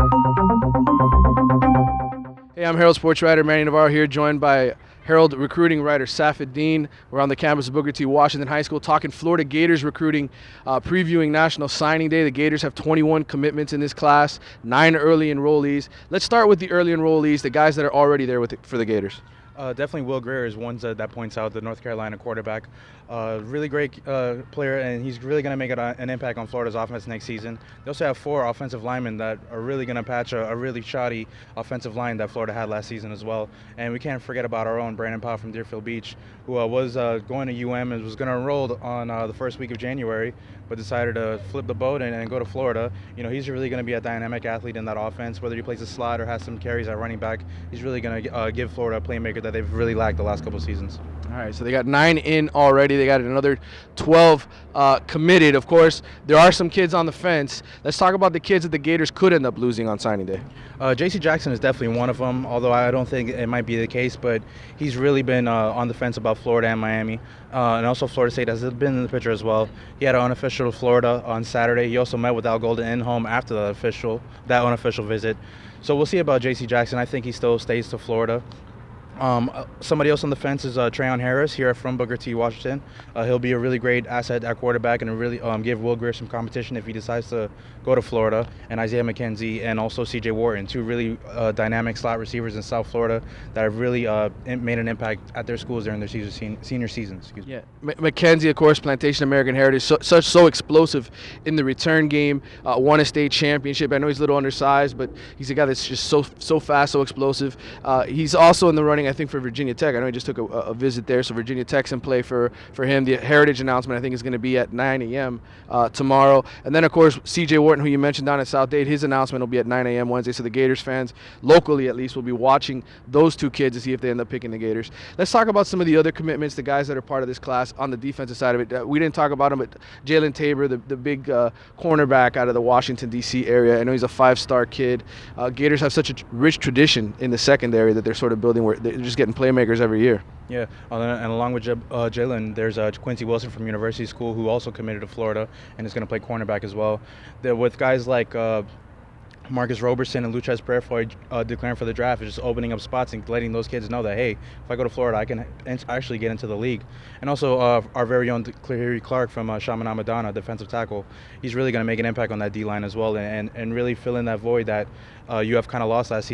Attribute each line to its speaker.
Speaker 1: Hey, I'm Herald sports writer Manny Navarro here, joined by Herald recruiting writer Safid, Deen. We're on the campus of Booker T. Washington High School talking Florida Gators recruiting, previewing National Signing Day. The Gators have 21 commitments in this class, 9 early enrollees. Let's start with the early enrollees, the guys that are already there for the Gators.
Speaker 2: Definitely Will Greer is one that points out, the North Carolina quarterback. Really great player, and he's really going to make an impact on Florida's offense next season. They also have 4 offensive linemen that are really going to patch a really shoddy offensive line that Florida had last season as well. And we can't forget about our own Brandon Powell from Deerfield Beach, who was going to UM and was going to enroll on the first week of January, but decided to flip the boat and go to Florida. You know, he's really going to be a dynamic athlete in that offense, whether he plays a slot or has some carries at running back. He's really going to give Florida a playmaker that they've really lacked the last couple of seasons.
Speaker 1: All right, so they got 9 in already. They got another 12 committed. Of course, there are some kids on the fence. Let's talk about the kids that the Gators could end up losing on signing day.
Speaker 2: J.C. Jackson is definitely one of them, although I don't think it might be the case, but he's really been on the fence about Florida and Miami. And also Florida State has been in the picture as well. He had an unofficial Florida on Saturday. He also met with Al Golden in home after that unofficial visit. So we'll see about J.C. Jackson. I think he still stays to Florida. Somebody else on the fence is Trayon Harris here from Booker T. Washington. He'll be a really great asset at quarterback and really give Will Greer some competition if he decides to go to Florida. And Isaiah McKenzie and also C.J. Wharton, 2 really dynamic slot receivers in South Florida that have really made an impact at their schools during their senior seasons.
Speaker 1: Yeah, McKenzie, of course, Plantation American Heritage, so explosive in the return game. Won a state championship. I know he's a little undersized, but he's a guy that's just so fast, so explosive. He's also in the running, I think, for Virginia Tech. I know he just took a visit there, so Virginia Tech's in play for him. The Heritage announcement, I think, is going to be at 9 a.m. Tomorrow. And then, of course, C.J. Wharton, who you mentioned down at South Dade, his announcement will be at 9 a.m. Wednesday. So the Gators fans, locally at least, will be watching those 2 kids to see if they end up picking the Gators. Let's talk about some of the other commitments, the guys that are part of this class on the defensive side of it. We didn't talk about him, but Jalen Tabor, the big cornerback out of the Washington, D.C. area. I know he's a 5-star kid. Gators have such a rich tradition in the secondary that they're sort of building where they're just getting playmakers every year.
Speaker 2: Yeah, and along with Jalen, there's Quincy Wilson from University School who also committed to Florida and is going to play cornerback as well. With guys like Marcus Roberson and Luches Purefoy declaring for the draft, is just opening up spots and letting those kids know that, hey, if I go to Florida, I can actually get into the league. And also our very own Clary Clark from Chaminade Madonna, defensive tackle. He's really going to make an impact on that D-line as well and really fill in that void that UF kind of lost last season.